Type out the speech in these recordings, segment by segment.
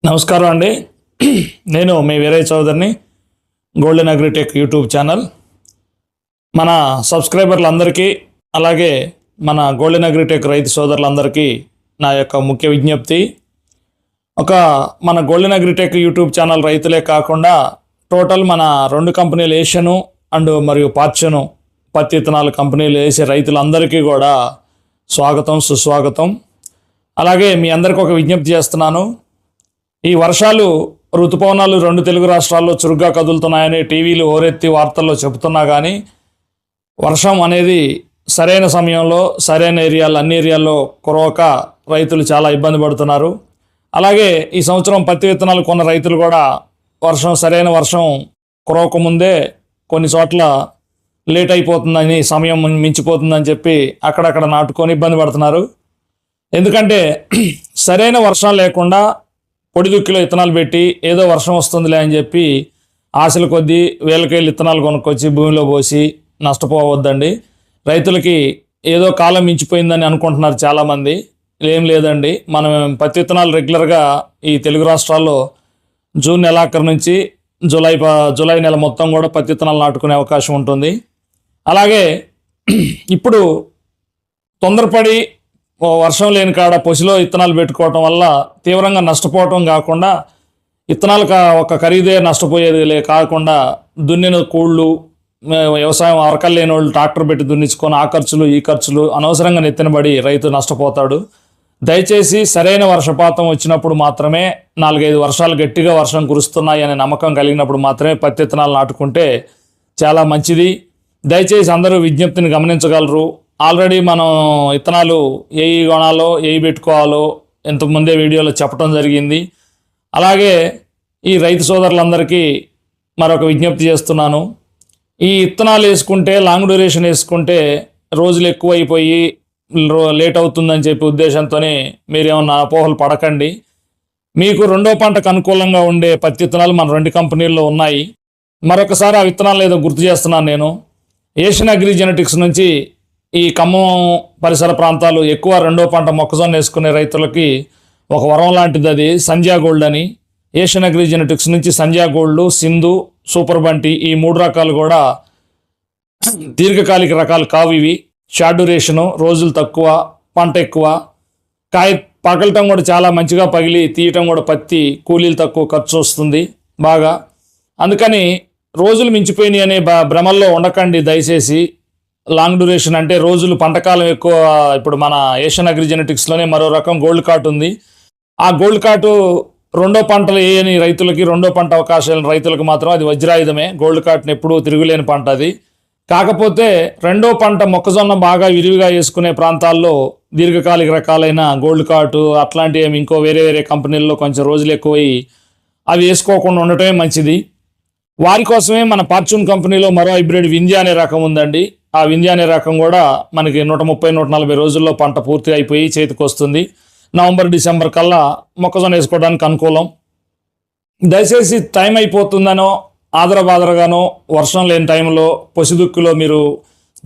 నమస్కారం అండి. నేను మీ వీరయ్య చౌదరిని, గోల్డెన్ అగ్రిటెక్ యూట్యూబ్ ఛానల్. మన సబ్స్క్రైబర్లందరికీ అలాగే మన గోల్డెన్ అగ్రిటెక్ రైతు సోదరులందరికీ నా యొక్క ముఖ్య విజ్ఞప్తి, మన గోల్డెన్ అగ్రిటెక్ యూట్యూబ్ ఛానల్ రైతులే కాకుండా టోటల్ మన రెండు కంపెనీలు ఏషియను అండ్ మరియు పార్చను పత్తి ఇత్తనాల కంపెనీలు వేసే రైతులందరికీ కూడా స్వాగతం, సుస్వాగతం. అలాగే మీ అందరికీ ఒక విజ్ఞప్తి చేస్తున్నాను. ఈ వర్షాలు ఋతుపవనాలు రెండు తెలుగు రాష్ట్రాల్లో చురుగ్గా కదులుతున్నాయని టీవీలు హోరెత్తి వార్తల్లో చెబుతున్నా కానీ వర్షం అనేది సరైన సమయంలో సరైన అన్ని ఏరియాల్లో కురవక రైతులు చాలా ఇబ్బంది పడుతున్నారు. అలాగే ఈ సంవత్సరం పత్తి విత్తనాలు కొన్న రైతులు కూడా సరైన వర్షం కురవకముందే కొన్ని చోట్ల లేట్ అయిపోతుందని, సమయం మించిపోతుందని చెప్పి అక్కడక్కడ నాటుకొని ఇబ్బంది పడుతున్నారు. ఎందుకంటే సరైన వర్షం లేకుండా పొడి దుక్కిలో విత్తనాలు పెట్టి ఏదో వర్షం వస్తుందిలే అని చెప్పి ఆశల కొద్దీ వేలకేళ్ళు విత్తనాలు కొనుక్కొచ్చి భూమిలో పోసి నష్టపోవద్దండి. రైతులకి ఏదో కాలం మించిపోయిందని అనుకుంటున్నారు చాలామంది. ఏం లేదండి. మనం పత్తి విత్తనాలు రెగ్యులర్గా ఈ తెలుగు రాష్ట్రాల్లో జూన్ నెలాఖరు నుంచి జూలై నెల మొత్తం కూడా పత్తి విత్తనాలు నాటుకునే అవకాశం ఉంటుంది. అలాగే ఇప్పుడు తొందరపడి వర్షం లేని కాడ పొసిలో విత్తనాలు పెట్టుకోవటం వల్ల తీవ్రంగా నష్టపోవటం కాకుండా, విత్తనాలకు ఒక ఖరీదే నష్టపోయేది కాకుండా దున్నిన కూళ్ళు, వ్యవసాయం అరకలు లేని వాళ్ళు ట్రాక్టర్ పెట్టి దున్నించుకొని ఆ ఖర్చులు ఈ ఖర్చులు అనవసరంగా నెత్తినబడి రైతు నష్టపోతాడు. దయచేసి సరైన వర్షపాతం వచ్చినప్పుడు మాత్రమే, 4-5 వర్షాలు గట్టిగా వర్షం కురుస్తున్నాయి అనే నమ్మకం కలిగినప్పుడు మాత్రమే పత్తి విత్తనాలు నాటుకుంటే చాలా మంచిది. దయచేసి అందరూ విజ్ఞప్తిని గమనించగలరు. ఆల్రెడీ మనం విత్తనాలు ఏవి కొనాలో ఏవి పెట్టుకోవాలో ఇంతకుముందే వీడియోలో చెప్పడం జరిగింది. అలాగే ఈ రైతు సోదరులందరికీ మరొక విజ్ఞప్తి చేస్తున్నాను. ఈ విత్తనాలు వేసుకుంటే, లాంగ్ డ్యూరేషన్ వేసుకుంటే రోజులు ఎక్కువైపోయి లేట్ అవుతుందని చెప్పి ఉద్దేశంతోనే మీరేమన్నా అపోహలు పడకండి. మీకు రెండో పంటకు అనుకూలంగా ఉండే పత్తి విత్తనాలు మన 2 కంపెనీల్లో ఉన్నాయి. మరొకసారి ఆ విత్తనాలు ఏదో గుర్తు చేస్తున్నాను. నేను ఏషియన్ అగ్రి జెనెటిక్స్ నుంచి ఈ ఖమ్మం పరిసర ప్రాంతాలు ఎక్కువ రెండో పంట మొక్కజొన్న వేసుకునే రైతులకి ఒక వరం లాంటిది. అది సంధ్యా గోల్డ్ అని. ఏషియన్ అగ్రి జెనెటిక్స్ నుంచి సంధ్యా గోల్డ్, సింధు, సూపర్ బంటి ఈ 3 రకాలు కూడా దీర్ఘకాలిక రకాలు కావు. ఇవి షార్ట్ డ్యూరేషను, రోజులు తక్కువ, పంట ఎక్కువ, కాయ పగలటం కూడా చాలా మంచిగా పగిలి తీయటం కూడా పత్తి కూలీలు తక్కువ, ఖర్చు వస్తుంది బాగా. అందుకని రోజులు మించిపోయినాయి అనే భ్రమల్లో ఉండకండి దయచేసి. లాంగ్ డ్యూరేషన్ అంటే రోజులు, పంటకాలం ఎక్కువ. ఇప్పుడు మన ఏషియన్ అగ్రి జెనెటిక్స్లోనే మరో రకం గోల్డ్ కార్ట్ ఉంది. ఆ గోల్డ్ కార్టు రెండో పంటలు వేయని రైతులకి, రెండో పంట అవకాశాలు రైతులకు మాత్రం అది వజ్రాయుధమే. గోల్డ్ కార్ట్ని ఎప్పుడూ తిరుగులేని పంట అది. కాకపోతే రెండో పంట మొక్కజొన్న బాగా విరివిగా వేసుకునే ప్రాంతాల్లో దీర్ఘకాలిక రకాలైన గోల్డ్ కార్టు అట్లాంటివి ఇంకో వేరే కంపెనీల్లో కొంచెం రోజులు ఎక్కువై అవి వేసుకోకుండా ఉండటమే మంచిది. వారి కోసమే మన ఫార్చ్యూన్ కంపెనీలో మరో హైబ్రిడ్ వింధ్య అనే రకం ఉందండి. ఆ వింధ్య అనే రకం కూడా మనకి 130-140 రోజుల్లో పంట పూర్తి అయిపోయి చేతికి వస్తుంది. నవంబర్-డిసెంబర్ కల్లా మొక్కజొన్న వేసుకోవడానికి అనుకూలం. దయచేసి టైం అయిపోతుందనో ఆదరబాదరగానో వర్షం లేని టైంలో పొసిదుక్కులో మీరు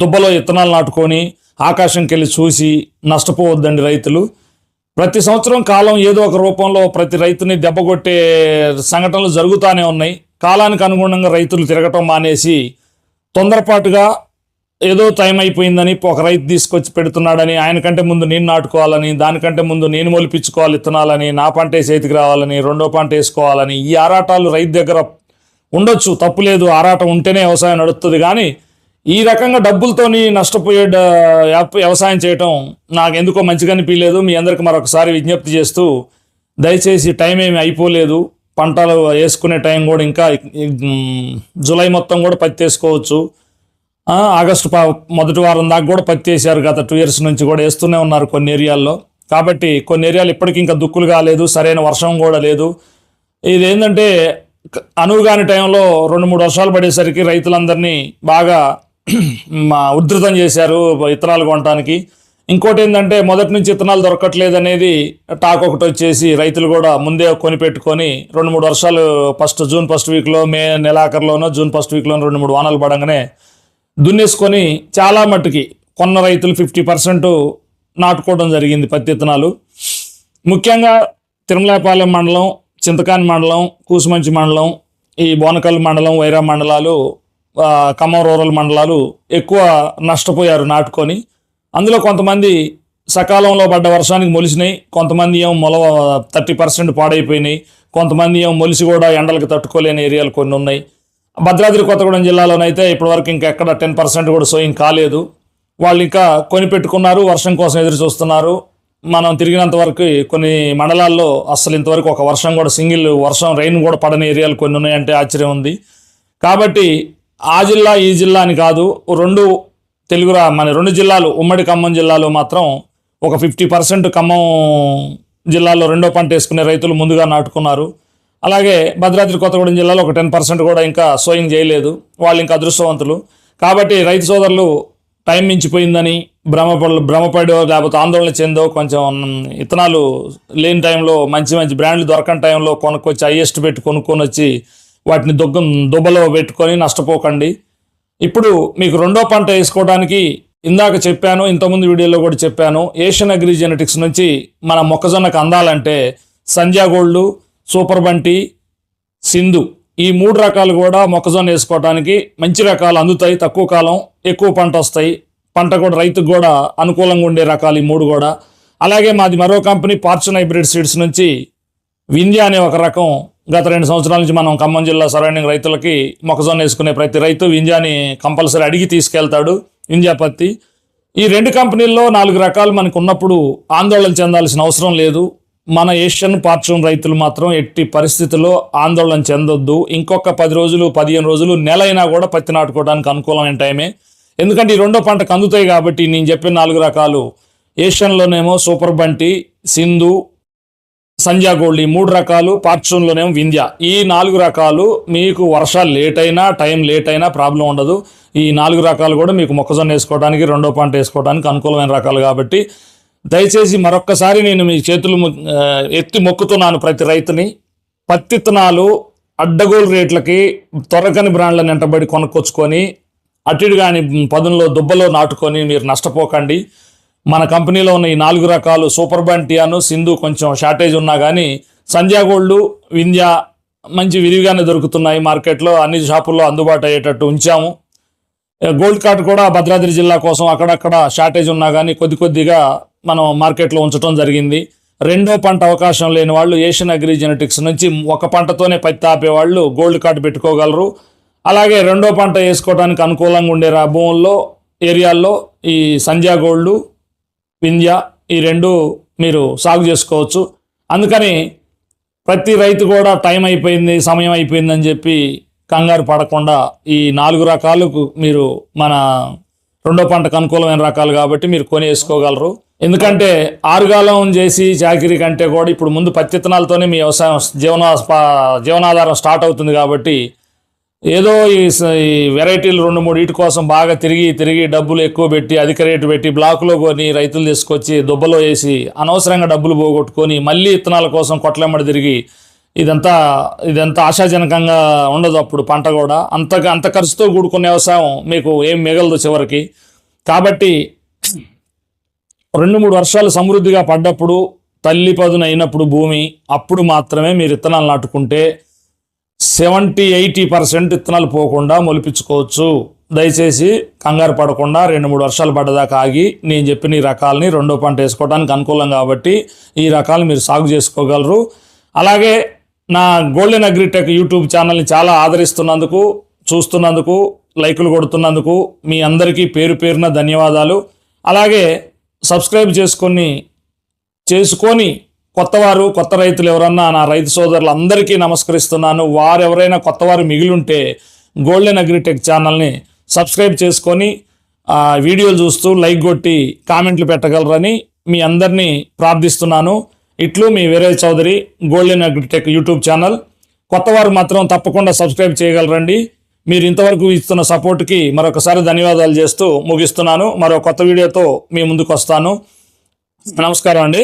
దుబ్బలో విత్తనాలు నాటుకొని ఆకాశంకి వెళ్ళి చూసి నష్టపోవద్దండి రైతులు. ప్రతి సంవత్సరం కాలం ఏదో ఒక రూపంలో ప్రతి రైతుని దెబ్బకొట్టే సంఘటనలు జరుగుతూనే ఉన్నాయి. కాలానికి అనుగుణంగా రైతులు తిరగటం మానేసి తొందరపాటుగా ఏదో టైం అయిపోయిందని ఒక రైతు తీసుకొచ్చి పెడుతున్నాడని, ఆయనకంటే ముందు నేను నాటుకోవాలని, దానికంటే ముందు నేను మొలిపించుకోవాలి విత్తనాలని, నా పంటే చేతికి రావాలని, రెండో పంట వేసుకోవాలని ఈ ఆరాటాలు రైతు దగ్గర ఉండొచ్చు, తప్పులేదు. ఆరాటం ఉంటేనే వ్యవసాయం నడుస్తుంది. కానీ ఈ రకంగా డబ్బులతోని నష్టపోయే వ్యవసాయం చేయటం నాకు ఎందుకో మంచిగా అనిపించలేదు. మీ అందరికి మరొకసారి విజ్ఞప్తి చేస్తూ, దయచేసి టైం ఏమి అయిపోలేదు. పంటలు వేసుకునే టైం కూడా ఇంకా జూలై మొత్తం కూడా పత్తి వేసుకోవచ్చు. ఆగస్టు మొదటి వారం దాకా కూడా పత్తి వేసారు. గత 2 years నుంచి కూడా వేస్తూనే ఉన్నారు కొన్ని ఏరియాల్లో. కాబట్టి కొన్ని ఏరియాలు ఇప్పటికీ ఇంకా దుక్కులు కాలేదు, సరైన వర్షం కూడా లేదు. ఇదేంటంటే అనువుగాని టైంలో 2-3 వర్షాలు పడేసరికి రైతులందరినీ బాగా ఉధృతం చేశారు విత్తనాలు కొనడానికి. ఇంకోటి ఏంటంటే మొదటి నుంచి విత్తనాలు దొరకట్లేదు అనేది టాక్ ఒకటి వచ్చేసి రైతులు కూడా ముందే కొనిపెట్టుకొని 2-3 వర్షాలు జూన్ ఫస్ట్ వీక్లో, మే నెలాఖరులోనో జూన్ ఫస్ట్ వీక్లోనో 2-3 వానలు పడంగానే దున్నేసుకొని చాలా మట్టుకి కొన్న రైతులు 50% నాటుకోవడం జరిగింది పత్తి విత్తనాలు. ముఖ్యంగా తిరుమలాపాలెం మండలం చింతకాని మండలం, కూసుమంచి మండలం, ఈ బోనకల్ మండలం, వైరా మండలాలు, ఖమ్మం రూరల్ మండలాలు ఎక్కువ నష్టపోయారు నాటుకొని. అందులో కొంతమంది సకాలంలో పడ్డ వర్షానికి మొలిసినాయి, కొంతమంది ఏమో 30% పాడైపోయినాయి, కొంతమంది ఏమో మొలిసి కూడా ఎండలకు తట్టుకోలేని ఏరియాలు కొన్ని ఉన్నాయి. భద్రాద్రి కొత్తగూడెం జిల్లాలోనైతే ఇప్పటివరకు ఇంకా ఎక్కడ 10% కూడా సోయింగ్ కాలేదు. వాళ్ళు ఇంకా కొని పెట్టుకున్నారు, వర్షం కోసం ఎదురు చూస్తున్నారు. మనం తిరిగినంత వరకు కొన్ని మండలాల్లో అసలు ఇంతవరకు ఒక వర్షం కూడా, సింగిల్ వర్షం రెయిన్ కూడా పడని ఏరియాలు కొన్ని ఉన్నాయంటే ఆశ్చర్యం ఉంది. కాబట్టి ఆ జిల్లా ఈ జిల్లా అని కాదు, మన రెండు జిల్లాలు, ఉమ్మడి ఖమ్మం జిల్లాలో మాత్రం ఒక 50% ఖమ్మం జిల్లాలో రెండో పంట వేసుకునే రైతులు ముందుగా నాటుకున్నారు. అలాగే భద్రాద్రి కొత్తగూడెం జిల్లాలో ఒక 10% కూడా ఇంకా సోయింగ్ చేయలేదు. వాళ్ళు ఇంకా అదృష్టవంతులు. కాబట్టి రైతు సోదరులు టైం మించిపోయిందని భ్రమపడో లేకపోతే ఆందోళన చెందో, కొంచెం ఇత్తనాలు లేని టైంలో, మంచి మంచి బ్రాండ్లు దొరకని టైంలో కొనుక్కొచ్చి హైయెస్ట్ పెట్టి కొనుక్కొని వచ్చి వాటిని దుబ్బలో పెట్టుకొని నష్టపోకండి. ఇప్పుడు మీకు రెండో పంట వేసుకోవడానికి ఇందాక చెప్పాను, ఇంతకుముందు వీడియోలో కూడా చెప్పాను, ఏషియన్ అగ్రి జెనెటిక్స్ నుంచి మన మొక్కజొన్నకు అందాలంటే సంధ్యా గోల్డ్, సూపర్ బంటి, సింధు, ఈ 3 రకాలు కూడా మొక్కజొన్న వేసుకోవడానికి మంచి రకాలు అందుతాయి. తక్కువ కాలం ఎక్కువ పంట వస్తాయి. పంట కూడా రైతుకు కూడా అనుకూలంగా ఉండే రకాలు ఈ 3 కూడా. అలాగే మాది మరో కంపెనీ ఫార్చ్యూన్ హైబ్రిడ్ సీడ్స్ నుంచి వింధ్య అనే ఒక రకం గత 2 సంవత్సరాల నుంచి మనం ఖమ్మం జిల్లా సరౌండింగ్ రైతులకి మొక్కజొన్న వేసుకునే ప్రతి రైతు వింధ్యాని కంపల్సరీ అడిగి తీసుకెళ్తాడు. వింధ్యా పత్తి. ఈ 2 కంపెనీల్లో 4 రకాలు మనకు ఉన్నప్పుడు ఆందోళన చెందాల్సిన అవసరం లేదు. మన ఏషియన్ ఫార్చ్యూన్ రైతులు మాత్రం ఎట్టి పరిస్థితుల్లో ఆందోళన చెందొద్దు. ఇంకొక 10 రోజులు, 15 రోజులు, నెల అయినా కూడా పత్తి నాటుకోవడానికి అనుకూలమైన టైమే. ఎందుకంటే ఈ రెండో పంటకు అందుతాయి కాబట్టి నేను చెప్పిన 4 రకాలు. ఏషియన్లోనేమో సూపర్ బంటి, సింధు, సంధ్యా గోల్డ్, ఈ 3 రకాలు. ఫార్చ్యూన్లోనేమో వింధ్య. ఈ 4 రకాలు మీకు వర్షాలు లేట్ అయినా, టైం లేట్ అయినా ప్రాబ్లం ఉండదు. ఈ 4 రకాలు కూడా మీకు మొక్కజొన్న వేసుకోవడానికి, రెండో పంట వేసుకోవడానికి అనుకూలమైన రకాలు కాబట్టి దయచేసి మరొక్కసారి నేను మీ చేతులు ఎత్తి మొక్కుతున్నాను ప్రతి రైతుని. పత్తి విత్తనాలు అడ్డగోలు రేట్లకి త్వరకని బ్రాండ్లను వెంటబడి కొనుక్కొచ్చుకొని అటు కానీ పదుల్లో దుబ్బలో నాటుకొని మీరు నష్టపోకండి. మన కంపెనీలో ఉన్న ఈ 4 రకాలు సూపర్ బంటియాను, సింధు కొంచెం షార్టేజ్ ఉన్నా కానీ సంధ్యా గోల్డ్, వింధ్య మంచి విరివిగానే దొరుకుతున్నాయి మార్కెట్లో. అన్ని షాపుల్లో అందుబాటు అయ్యేటట్టు ఉంచాము. గోల్డ్ కార్డ్ కూడా భద్రాద్రి జిల్లా కోసం అక్కడక్కడ షార్టేజ్ ఉన్నా కానీ కొద్దిగా మనం మార్కెట్లో ఉంచడం జరిగింది. రెండో పంట అవకాశం లేని వాళ్ళు ఏషియన్ అగ్రి జెనెటిక్స్ నుంచి ఒక పంటతోనే పత్తి ఆపేవాళ్ళు గోల్డ్ కార్డు పెట్టుకోగలరు. అలాగే రెండో పంట వేసుకోవడానికి అనుకూలంగా ఉండే భూముల్లో, ఏరియాల్లో ఈ సంధ్యా గోల్డ్, వింధ్య, ఈ 2 మీరు సాగు చేసుకోవచ్చు. అందుకని ప్రతి రైతు కూడా టైం అయిపోయింది, సమయం అయిపోయిందని చెప్పి కంగారు పడకుండా ఈ 4 రకాలకు మీరు మన రెండో పంటకు అనుకూలమైన రకాలు కాబట్టి మీరు కొని వేసుకోగలరు. ఎందుకంటే ఆరుగాలం చేసి చాకిరీ కంటే కూడా ఇప్పుడు ముందు పత్తి విత్తనాలతోనే మీ వ్యవసాయం జీవనాధారం స్టార్ట్ అవుతుంది. కాబట్టి ఏదో ఈ వెరైటీలు 2-3 వీటి కోసం బాగా తిరిగి డబ్బులు ఎక్కువ పెట్టి, అధిక రేటు పెట్టి బ్లాకులో కొని రైతులు తీసుకొచ్చి దుబ్బలో వేసి అనవసరంగా డబ్బులు పోగొట్టుకొని మళ్ళీ విత్తనాల కోసం కొట్లెమ్మడి తిరిగి ఇదంతా ఆశాజనకంగా ఉండదు. అప్పుడు పంట కూడా అంత ఖర్చుతో కూడుకున్న వ్యవసాయం మీకు ఏం మిగలదు చివరికి. కాబట్టి 2-3 వర్షాలు సమృద్ధిగా పడ్డప్పుడు, తల్లి పదును అయినప్పుడు భూమి, అప్పుడు మాత్రమే మీరు విత్తనాలు నాటుకుంటే 70-80% విత్తనాలు పోకుండా మొలిపించుకోవచ్చు. దయచేసి కంగారు పడకుండా 2-3 వర్షాలు పడ్డదాకా ఆగి నేను చెప్పిన ఈ రకాలని రెండో పంట వేసుకోవడానికి అనుకూలం కాబట్టి ఈ రకాలు మీరు సాగు చేసుకోగలరు. అలాగే నా గోల్డెన్ అగ్రిటెక్ యూట్యూబ్ ఛానల్ని చాలా ఆదరిస్తున్నందుకు, చూస్తున్నందుకు, లైకులు కొడుతున్నందుకు మీ అందరికీ పేరు పేరున ధన్యవాదాలు. అలాగే సబ్స్క్రైబ్ చేసుకొని కొత్త రైతులు ఎవరన్నా నా రైతు సోదరులు అందరికీ నమస్కరిస్తున్నాను. వారు ఎవరైనా కొత్తవారు మిగిలి ఉంటే గోల్డెన్ అగ్రిటెక్ ఛానల్ని సబ్స్క్రైబ్ చేసుకొని వీడియోలు చూస్తూ లైక్ కొట్టి కామెంట్లు పెట్టగలరని మీ అందరినీ ప్రార్థిస్తున్నాను. ఇట్లు మీ Veeraiah Chowdary, Golden Agritech YouTube channel. కొత్తవారు మాత్రం తప్పకుండా సబ్స్క్రైబ్ చేయగలరండి. మీరు ఇంతవరకు ఇస్తున్న సపోర్ట్కి మరొకసారి ధన్యవాదాలు చేస్తూ ముగిస్తున్నాను. మరో కొత్త వీడియోతో మీ ముందుకు వస్తాను. నమస్కారం అండి.